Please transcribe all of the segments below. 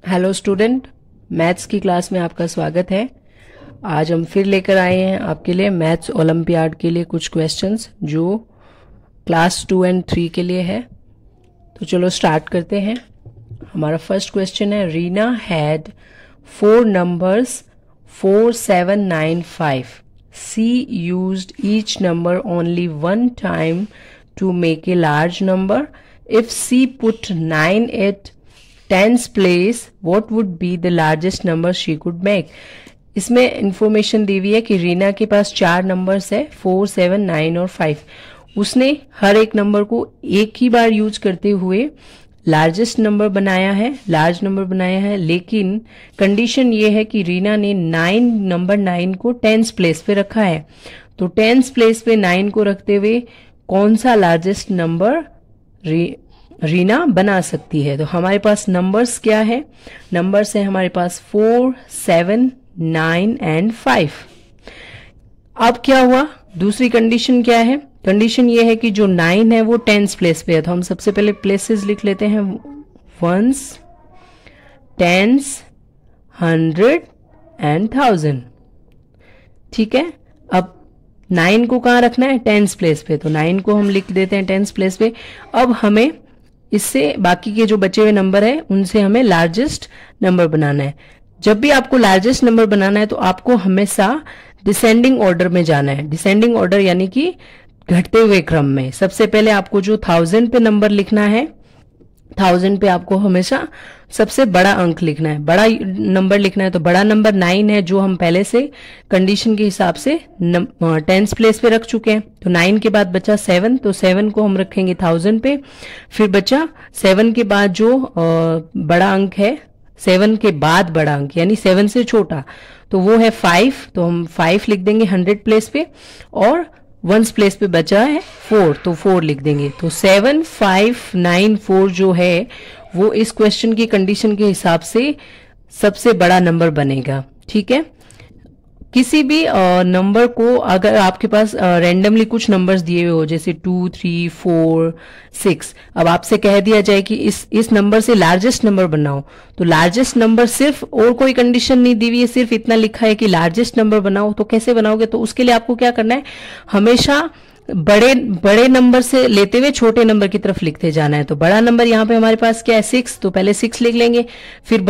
Hello student, maths की class में आपका स्वागत है। आज हम फिर लेकर आए हैं आपके लिए मैथ्स ओलंपियाड के लिए कुछ क्वेश्चंस जो क्लास 2 और 3 के लिए है। तो चलो स्टार्ट करते हैं। हमारा फर्स्ट क्वेश्चन है, Reena had 4 numbers 4, 7, 9, 5. She used each number only one time to make a large number. If she put 9 at 10th place, what would be the largest number she could make? इसमें information दी हुई है कि रीना के पास 4 numbers है, 4, 7, 9 और 5. उसने हर एक number को एक ही बार यूज करते हुए लार्जेस्ट नंबर बनाया है, लार्ज नंबर बनाया है। लेकिन कंडीशन ये है कि रीना ने नंबर 9 को 10th प्लेस पे रखा है। तो 10th प्लेस पे 9 को रखते हुए कौन सा लार्जेस्ट नंबर रीना बना सकती है? तो हमारे पास नंबर्स क्या है? नंबर्स है हमारे पास 4, 7, 9 एंड 5। अब क्या हुआ? दूसरी कंडीशन क्या है? कंडीशन ये है कि जो 9 है वो 10th प्लेस पे है। तो हम सबसे पहले प्लेसेस लिख लेते हैं, 1s, 10s, 100 एंड 1000। ठीक है, अब 9 को कहाँ रखना है? 10th प्लेस पे। तो 9 को हम लिख देते हैं 10th प्लेस पे। अब हमें इससे बाकी के जो बचे हुए नंबर है उनसे हमें लार्जेस्ट नंबर बनाना है। जब भी आपको लार्जेस्ट नंबर बनाना है तो आपको हमेशा डिसेंडिंग ऑर्डर में जाना है। डिसेंडिंग ऑर्डर यानी कि घटते हुए क्रम में। सबसे पहले आपको जो 1000 पे नंबर लिखना है, 1000 पे आपको हमेशा सबसे बड़ा अंक लिखना है, बड़ा नंबर लिखना है। तो बड़ा नंबर 9 है जो हम पहले से कंडीशन के हिसाब से 10th प्लेस पे रख चुके हैं। तो 9 के बाद बचा 7, तो 7 को हम रखेंगे 1000 पे। फिर बचा 7 के बाद जो बड़ा अंक है, 7 के बाद बड़ा अंक यानी 7 से छोटा, तो वो है 5। तो हम 5 लिख देंगे 100 प्लेस पे। और 1st प्लेस पे बचा है 4, तो 4 लिख देंगे। तो 7, 5, 9, 4 जो है वो इस क्वेश्चन की कंडीशन के हिसाब से सबसे बड़ा नंबर बनेगा। ठीक है, किसी भी नंबर को अगर आपके पास रैंडमली कुछ नंबर्स दिए हुए हो, जैसे 2, 3, 4, 6, अब आपसे कह दिया जाए कि इस नंबर से लार्जेस्ट नंबर बनाओ, तो लार्जेस्ट नंबर सिर्फ, और कोई कंडीशन नहीं दी हुई है, सिर्फ इतना लिखा है कि लार्जेस्ट नंबर बनाओ। तो कैसे बनाओगे? तो उसके लिए आपको क्या करना है, हमेशा बड़े नंबर से लेते हुए छोटे नंबर की तरफ लिखते जाना है। तो बड़ा नंबर यहाँ पे हमारे पास क्या है? 6, तो पहले 6 लिख लेंगे। फिर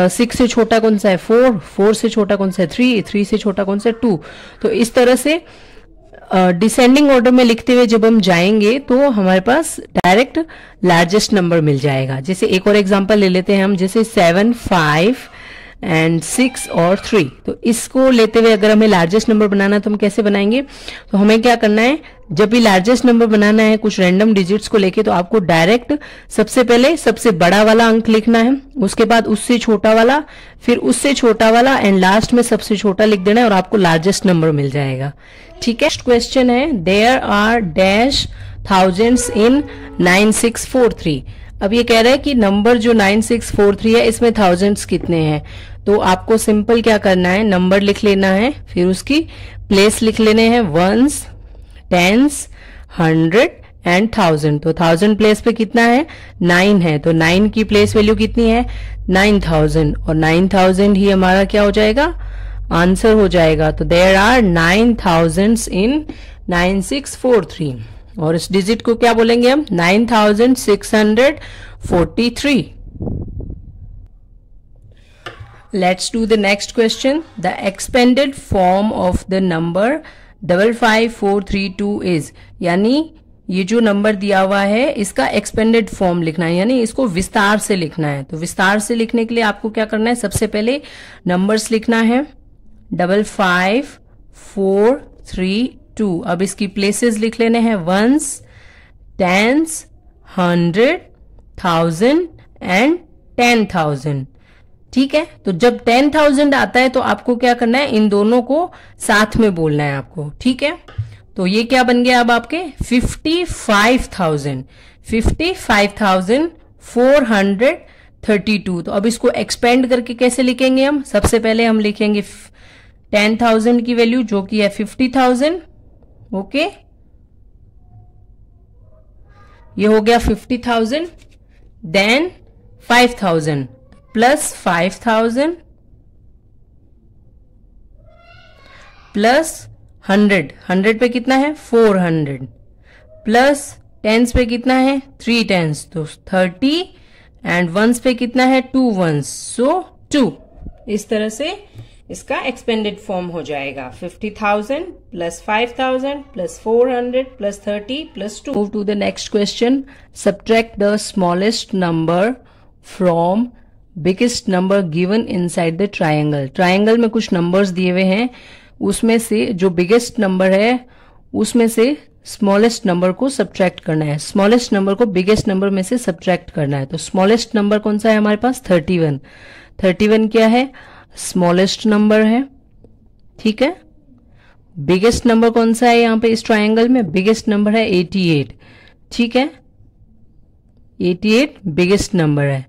6 से छोटा कौन सा है? 4, 4 से छोटा कौन सा है? 3, 3 से छोटा कौन सा है? 2। तो इस तरह से डिसेंडिंग ऑर्डर में लिखते हुए जब हम जाएंगे तो हमारे पास डायरेक्ट लार्जेस्ट नंबर मिल जाएगा। जैसे एक और एग्जांपल ले लेते हैं हम, जैसे 7, 5 एंड 6 और 3। तो इसको लेते हुए अगर हमें लार्जेस्ट नंबर बनाना है तो हम कैसे बनाएंगे? तो हमें क्या करना है, जब भी लार्जेस्ट नंबर बनाना है कुछ रैंडम डिजिट्स को लेके, तो आपको डायरेक्ट सबसे पहले सबसे बड़ा वाला अंक लिखना है, उसके बाद उससे छोटा वाला, फिर उससे छोटा वाला एंड लास्ट में सबसे छोटा लिख देना है और आपको लार्जेस्ट नंबर मिल जाएगा। ठीक है, क्वेश्चन है, देयर आर डैश थाउजेंड्स इन 9643। अब ये कह रहा है कि नंबर जो 9643 है इसमें थाउजेंड्स कितने हैं। तो आपको सिंपल क्या करना है, नंबर लिख लेना है, फिर उसकी प्लेस लिख लेने हैं, 1s, 10s, 100 एंड 1000। तो 1000 प्लेस पे कितना है? 9 है। तो 9 की प्लेस वैल्यू कितनी है? 9000। और 9000 ही हमारा क्या हो जाएगा? आंसर हो जाएगा। तो देयर आर 9000 इन 9643। और इस डिजिट को क्या बोलेंगे हम? 9643। Let's do the next question. The expanded form of the number 55432 is, यानी ये जो नंबर दिया हुआ है इसका एक्सपेंडेड फॉर्म लिखना है, यानी इसको विस्तार से लिखना है। तो विस्तार से लिखने के लिए आपको क्या करना है, सबसे पहले नंबर्स लिखना है 55432। अब इसकी प्लेसेस लिख लेने हैं, 1s, 10s, 100, 1000 एंड 10,000। ठीक है, तो जब 10,000 आता है तो आपको क्या करना है, इन दोनों को साथ में बोलना है आपको। ठीक है, तो ये क्या बन गया अब आपके 55,432। तो अब इसको एक्सपेंड करके कैसे लिखेंगे हम? सबसे पहले हम लिखेंगे 10,000 की वैल्यू जो कि है 50,000। ओके, ये हो गया 50,000। देन 5,000, प्लस 5000 प्लस 100 पे कितना है 400 प्लस टेंस पे कितना है 3 टेंस तो 30 एंड वंस पे कितना है 2 वंस सो 2। इस तरह से इसका एक्सपेंडेड फॉर्म हो जाएगा 50,000 plus 5,000 plus 400 plus 30 plus 2। Move to the next question. Subtract the smallest number from biggest number given inside the triangle. Triangle में कुछ नंबर्स दिए हुए हैं, उसमें से जो बिगेस्ट नंबर है उसमें से स्मॉलेस्ट नंबर को सब्ट्रैक्ट करना है। स्मॉलेस्ट नंबर को बिगेस्ट नंबर में से सब्ट्रैक्ट करना है। तो स्मॉलेस्ट नंबर कौन सा है हमारे पास 31। 31 क्या है स्मॉलेस्ट नंबर है, ठीक है। बिगेस्ट नंबर कौन सा है यहाँ पे इस ट्रायंगल में, बिगेस्ट नंबर है 88, ठीक है। 88 बिगेस्ट नंबर है।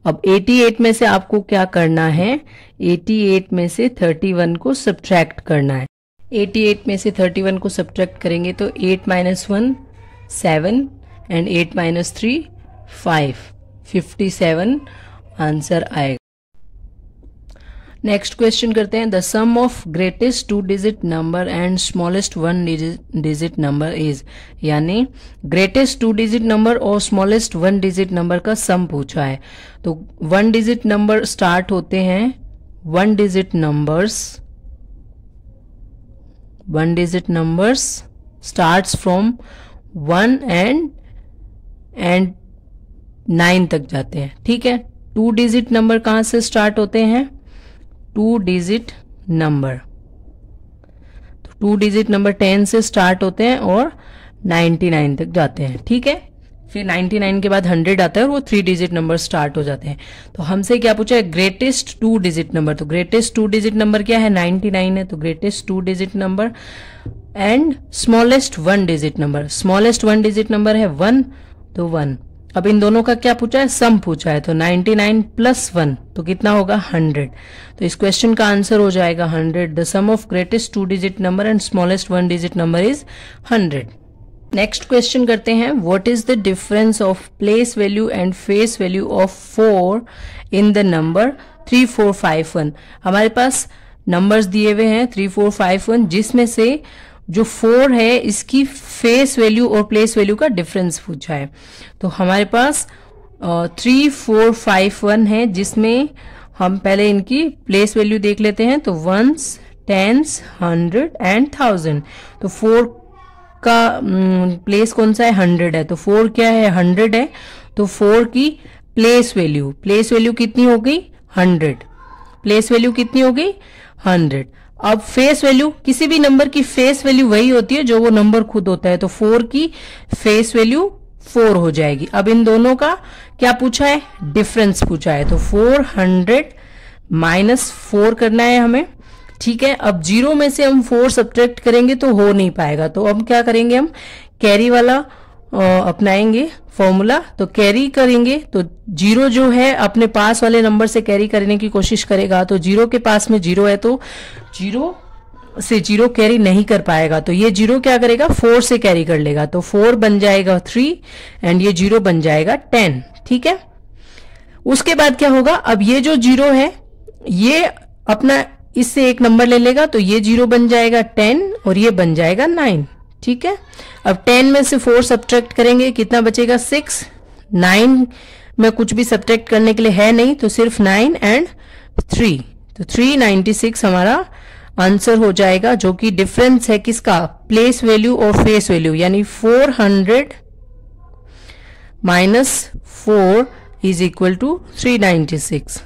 अब 88 में से आपको क्या करना है, 88 में से 31 को सब्ट्रैक्ट करना है। 88 में से 31 को सब्ट्रैक्ट करेंगे तो 8 - 1 7 एंड 8 - 3 5 57 आंसर आएगा। नेक्स्ट क्वेश्चन करते हैं। The sum of greatest 2 digit number and smallest 1 digit number is, यानी ग्रेटेस्ट 2 डिजिट नंबर और स्मॉलेस्ट 1 डिजिट नंबर का सम पूछा है। तो 1 डिजिट नंबर स्टार्ट होते हैं 1 digit numbers starts from 1 and 9 तक जाते हैं, ठीक है। 2 डिजिट नंबर कहां से स्टार्ट होते हैं 2 डिजिट नंबर, तो 2 डिजिट नंबर 10 से स्टार्ट होते हैं और 99 तक जाते हैं, ठीक है। फिर 99 के बाद 100 आता है और वो 3 डिजिट नंबर स्टार्ट हो जाते हैं। तो हमसे क्या पूछा है ग्रेटेस्ट 2 डिजिट नंबर, तो ग्रेटेस्ट 2 डिजिट नंबर क्या है 99 है, तो greatest 2 digit number and smallest 1 digit number, smallest 1 digit number है 1 तो 1। अब इन दोनों का क्या पूछा है सम पूछा है, तो 99 प्लस 1 तो कितना होगा 100। तो इस क्वेश्चन का आंसर हो जाएगा 100। The sum of greatest 2 digit number and smallest 1 digit number is 100। Next question करते हैं। What is the difference of place value and face value of 4 in the number 3451। हमारे पास नंबर्स दिए हुए हैं 3451, जिसमें से जो 4 है इसकी फेस वैल्यू और प्लेस वैल्यू का डिफरेंस पूछा है। तो हमारे पास 3451 है, जिसमें हम पहले इनकी प्लेस वैल्यू देख लेते हैं। तो वंस, टेंस, 100 एंड 1000। तो 4 का प्लेस कौन सा है 100 है, तो 4 क्या है 100 है, तो 4 की प्लेस वैल्यू कितनी हो गई 100, प्लेस वैल्यू कितनी हो गई 100। अब फेस वैल्यू, किसी भी नंबर की फेस वैल्यू वही होती है जो वो नंबर खुद होता है, तो 4 की फेस वैल्यू 4 हो जाएगी। अब इन दोनों का क्या पूछा है डिफरेंस पूछा है, तो 400 माइनस 4 करना है हमें, ठीक है। अब 0 में से हम 4 सब्ट्रैक्ट करेंगे तो हो नहीं पाएगा, तो अब क्या करेंगे हम कैरी वाला अपनाएंगे फॉर्मूला। तो कैरी करेंगे तो 0 जो है अपने पास वाले नंबर से कैरी करने की कोशिश करेगा, तो 0 के पास में 0 है तो 0 से 0 कैरी नहीं कर पाएगा, तो ये 0 क्या करेगा 4 से कैरी कर लेगा, तो 4 बन जाएगा 3 एंड ये 0 बन जाएगा 10, ठीक है। उसके बाद क्या होगा, अब ये जो 0 है ये अपना इससे एक नंबर ले लेगा, तो ये 0 बन जाएगा 10 और ये बन जाएगा 9, ठीक है। अब 10 में से 4 सब्ट्रैक्ट करेंगे, कितना बचेगा 6। 9 में कुछ भी सब्ट्रैक्ट करने के लिए है नहीं, तो सिर्फ 9 एंड 3, तो 396 हमारा आंसर हो जाएगा, जो कि डिफरेंस है किसका प्लेस वैल्यू और फेस वैल्यू, यानी 400 minus 4 is equal to 396।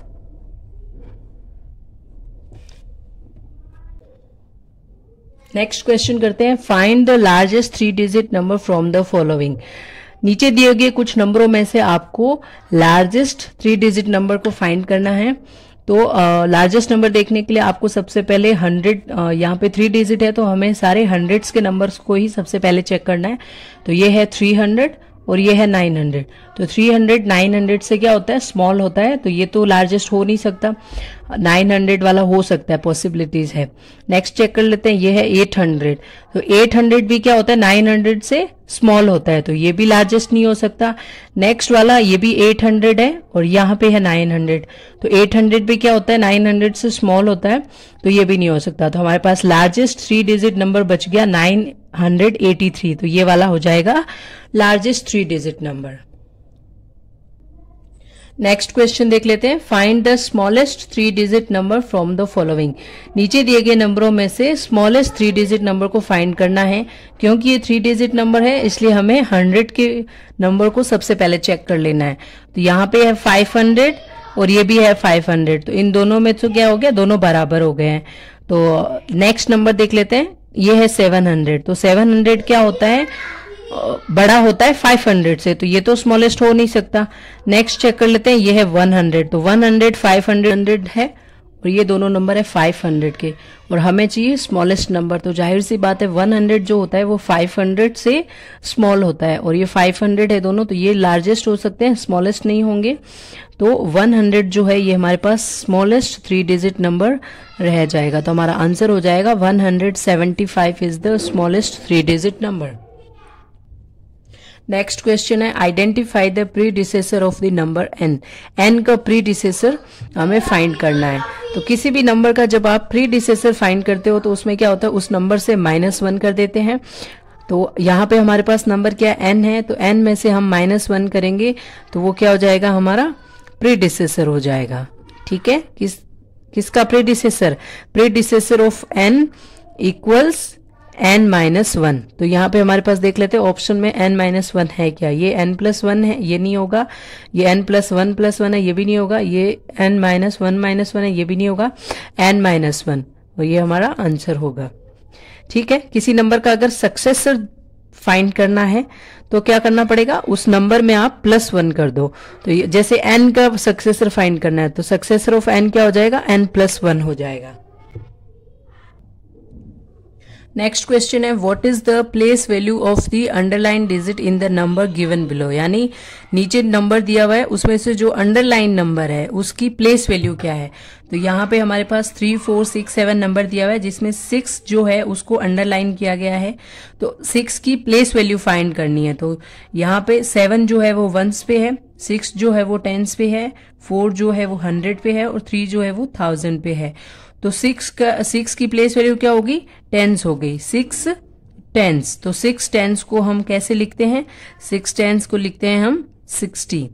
Next question करते हैं। Find the largest 3 digit number from the following. नीचे दिए गए कुछ नंबरों में से आपको लार्जेस्ट 3 डिजिट नंबर को फाइंड करना है। तो लार्जेस्ट नंबर देखने के लिए आपको सबसे पहले 100, यहाँ पे 3 डिजिट है तो हमें सारे हंड्रेड्स के नंबर्स को ही सबसे पहले चेक करना है। तो ये है 300, और ये है 900। तो 300 900 से क्या होता है, स्मॉल होता है, तो ये तो लार्जेस्ट हो नहीं सकता। 900 वाला हो सकता है, पॉसिबिलिटीज है। नेक्स्ट चेक कर लेते हैं, ये है 800। तो 800 भी क्या होता है, 900 से स्मॉल होता है, तो ये भी लार्जेस्ट नहीं हो सकता। नेक्स्ट वाला ये भी 800 है और यहाँ पे है 900, तो 800 भी क्या होता है, 900 से स्मॉल होता है, तो ये भी नहीं हो सकता। तो हमारे पास लार्जेस्ट 3 डिजिट नंबर बच गया 983, तो ये वाला हो जाएगा largest 3 digit number. Next question देख लेते हैं, find the smallest 3 digit number from the following. नीचे दिए गए नंबरों में से स्मॉलेस्ट 3 डिजिट नंबर को फाइंड करना है। क्योंकि ये 3 डिजिट नंबर है, इसलिए हमें 100 के नंबर को सबसे पहले चेक कर लेना है। तो यहाँ पे है 500 और ये भी है 500, तो इन दोनों में तो क्या हो गया, दोनों बराबर हो गए हैं। तो नेक्स्ट नंबर देख लेते हैं, ये है 700। तो 700 क्या होता है, बड़ा होता है 500 से, तो ये तो स्मॉलेस्ट हो नहीं सकता। नेक्स्ट चेक कर लेते हैं, ये है 100। तो 100 500 है और ये दोनों नंबर है 500 के, और हमें चाहिए स्मॉलेस्ट नंबर। तो जाहिर सी बात है 100 जो होता है वो 500 से स्मॉल होता है, और ये 500 है दोनों, तो ये लार्जेस्ट हो सकते हैं, स्मॉलेस्ट नहीं होंगे। तो 100 जो है ये हमारे पास स्मॉलेस्ट 3 डिजिट नंबर रह जाएगा। तो हमारा आंसर हो जाएगा 175 is the smallest 3 digit number. Next question है, identify the predecessor of the number N. N का प्रीडिसेसर हमें फाइंड करना है। तो किसी भी नंबर का जब आप प्रीडिसेसर फाइंड करते हो तो उसमें क्या होता है, उस नंबर से -1 कर देते हैं। तो यहाँ पे हमारे पास नंबर क्या है, एन है, तो एन में से हम -1 करेंगे तो वो क्या हो जाएगा, हमारा प्रीडिसेसर हो जाएगा। ठीक है, किसका predecessor, predecessor of N equals n-1। तो यहाँ पे हमारे पास देख लेते हैं ऑप्शन में n-1 है क्या, ये n+1 है, ये नहीं होगा। ये n+1+1 है, ये भी नहीं होगा। ये n-1 है, ये भी नहीं होगा। n-1, तो ये हमारा आंसर होगा। ठीक है, किसी नंबर का अगर सक्सेसर फाइंड करना है तो क्या करना पड़ेगा, उस नंबर में आप +1 कर दो। तो जैसे n का सक्सेसर फाइंड करना है तो सक्सेसर ऑफ n क्या हो जाएगा, n+1 हो जाएगा। नेक्स्ट क्वेश्चन है, what is the place value of the underline digit in the number given below. यानी नीचे नंबर दिया हुआ है उसमें से जो अंडरलाइन नंबर है उसकी प्लेस वैल्यू क्या है। तो यहाँ पे हमारे पास 3, 4, 6, 7 नंबर दिया हुआ है, जिसमें 6 जो है उसको अंडरलाइन किया गया है। तो 6 की प्लेस वैल्यू फाइंड करनी है। तो यहाँ पे 7 जो है वो 1s पे है, 6 जो है वो 10s पे है, 4 जो है वो 100 पे है और 3 जो है वो 1000 पे है। तो 6 की प्लेस वैल्यू क्या होगी, 10s हो गई। 6 10s, तो 6 10s को हम कैसे लिखते हैं, 6 10s को लिखते हैं हम 60।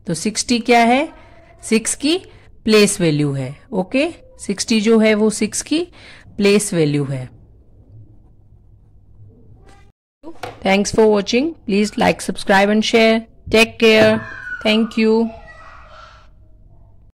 तो 60 क्या है, 6 की प्लेस वैल्यू है। ओके, 60 जो है वो 6 की प्लेस वैल्यू है। Thanks for watching, please like, subscribe and share. Take care, thank you.